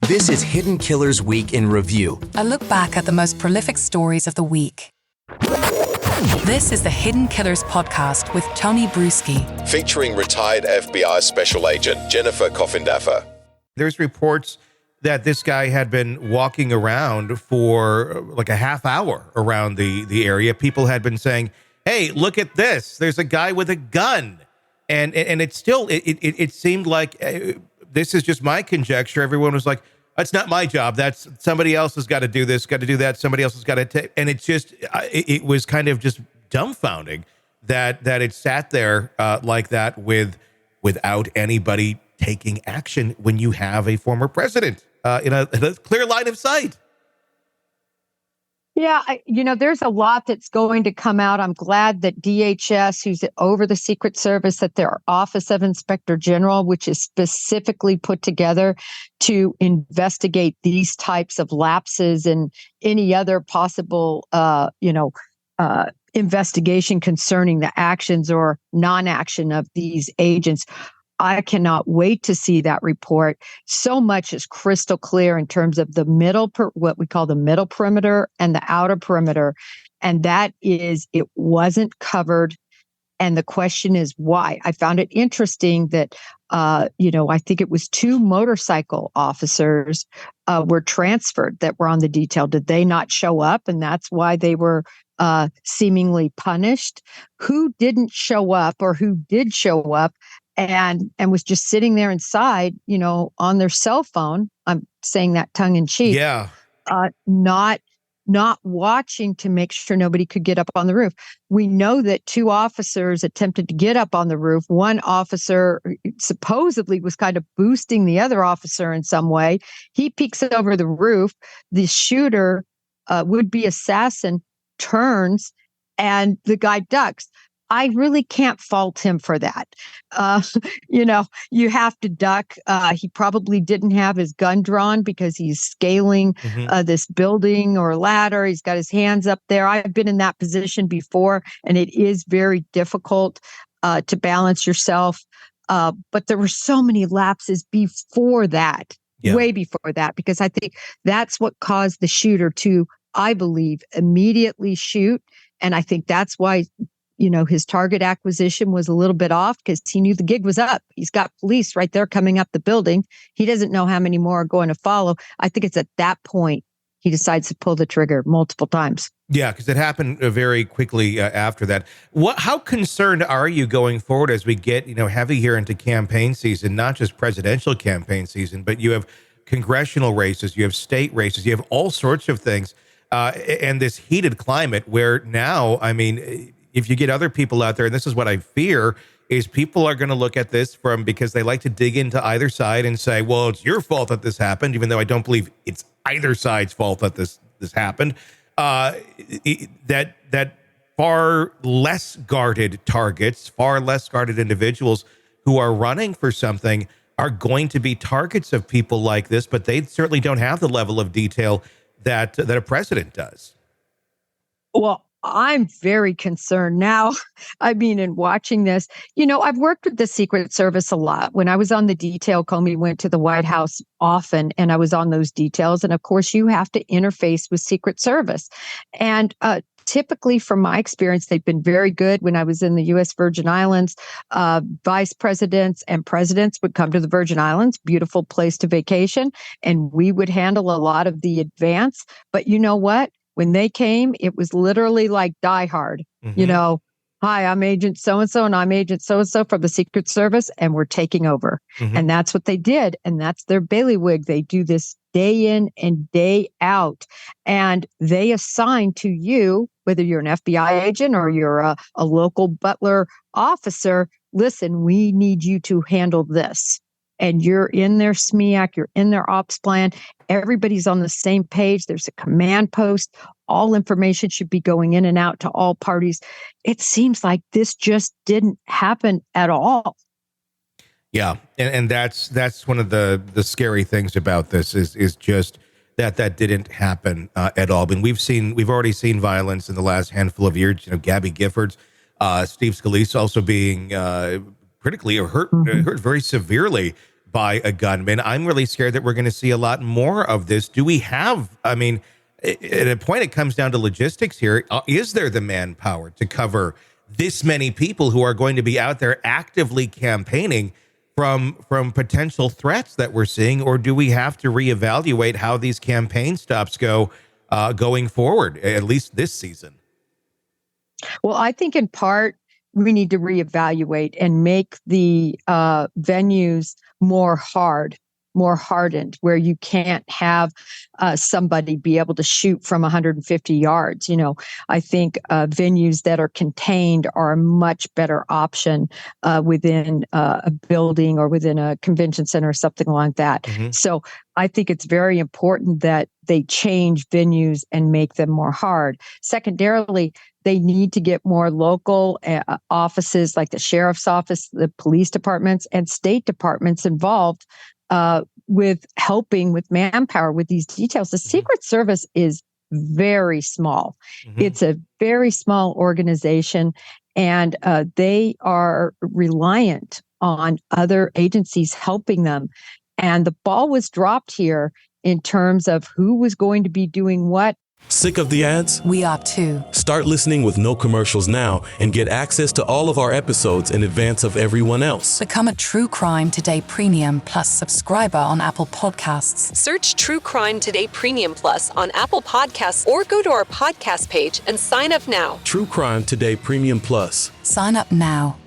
This is Hidden Killers Week in Review. A look back at the most prolific stories of the week. This is the Hidden Killers podcast with Tony Brueski. Featuring retired FBI Special Agent Jennifer Coffindaffer. There's reports that this guy had been walking around for like a half hour around the area. People had been saying, hey, look at this. There's a guy with a gun. And it still, it seemed like, this is just my conjecture. Everyone was like, that's not my job. That's somebody else has got to do this, got to do that. Somebody else has got to take. And it's just, it was kind of just dumbfounding that it sat there like that without anybody taking action when you have a former president in a clear line of sight. Yeah, there's a lot that's going to come out. I'm glad that DHS, who's over the Secret Service, that their Office of Inspector General, which is specifically put together to investigate these types of lapses and any other possible, investigation concerning the actions or non-action of these agents. I cannot wait to see that report. So much is crystal clear in terms of the what we call the middle perimeter and the outer perimeter. And that is, it wasn't covered. And the question is why. I found it interesting that, I think it was 2 motorcycle officers were transferred that were on the detail. Did they not show up? And that's why they were seemingly punished. Who didn't show up or who did show up and was just sitting there inside, on their cell phone? I'm saying that tongue in cheek. Yeah. Not watching to make sure nobody could get up on the roof. We know that 2 officers attempted to get up on the roof. One officer supposedly was kind of boosting the other officer in some way. He peeks over the roof. The shooter, would-be assassin, turns and the guy ducks. I really can't fault him for that. You have to duck. He probably didn't have his gun drawn because he's scaling this building or ladder. He's got his hands up there. I've been in that position before, and it is very difficult to balance yourself. But there were so many lapses before that, way before that, because I think that's what caused the shooter to, I believe, immediately shoot. And I think that's why his target acquisition was a little bit off because he knew the gig was up. He's got police right there coming up the building. He doesn't know how many more are going to follow. I think it's at that point he decides to pull the trigger multiple times. Yeah, because it happened very quickly after that. How concerned are you going forward as we get, heavy here into campaign season, not just presidential campaign season, but you have congressional races, you have state races, you have all sorts of things, and this heated climate where now, if you get other people out there, and this is what I fear, is people are going to look at this because they like to dig into either side and say, well, it's your fault that this happened, even though I don't believe it's either side's fault that this happened. That far less guarded targets, far less guarded individuals who are running for something are going to be targets of people like this, but they certainly don't have the level of detail that a president does. Well, I'm very concerned now. In watching this, I've worked with the Secret Service a lot. When I was on the detail, Comey went to the White House often, and I was on those details. And of course, you have to interface with Secret Service. And typically, from my experience, they've been very good. When I was in the U.S. Virgin Islands, vice presidents and presidents would come to the Virgin Islands, beautiful place to vacation, and we would handle a lot of the advance. But you know what? When they came, it was literally like Die Hard. Hi, I'm Agent so-and-so, and I'm Agent so-and-so from the Secret Service, and we're taking over. And that's what they did. And that's their bailiwick. They do this day in and day out. And they assign to you, whether you're an FBI agent or you're a local butler officer, listen, we need you to handle this. And you're in their SMEAC, you're in their ops plan. Everybody's on the same page. There's a command post. All information should be going in and out to all parties. It seems like this just didn't happen at all. Yeah, and that's one of the scary things about this is just that didn't happen at all. And we've already seen violence in the last handful of years. Gabby Giffords, Steve Scalise also being critically hurt very severely by a gunman. I'm really scared that we're going to see a lot more of this. Do we have, I mean, at a point, it comes down to logistics here. Is there the manpower to cover this many people who are going to be out there actively campaigning from potential threats that we're seeing? Or do we have to reevaluate how these campaign stops go going forward, at least this season? Well, I think in part, we need to reevaluate and make the venues more hardened, where you can't have somebody be able to shoot from 150 yards. I think venues that are contained are a much better option within a building or within a convention center or something like that. Mm-hmm. So I think it's very important that they change venues and make them more hard. Secondarily, they need to get more local offices like the sheriff's office, the police departments, and state departments involved with helping with manpower with these details. The Secret Service is very small. Mm-hmm. It's a very small organization, and they are reliant on other agencies helping them. And the ball was dropped here in terms of who was going to be doing what. Sick of the ads? We are too. Start listening with no commercials now and get access to all of our episodes in advance of everyone else. Become a True Crime Today Premium Plus subscriber on Apple Podcasts. Search True Crime Today Premium Plus on Apple Podcasts or go to our podcast page and sign up now. True Crime Today Premium Plus. Sign up now.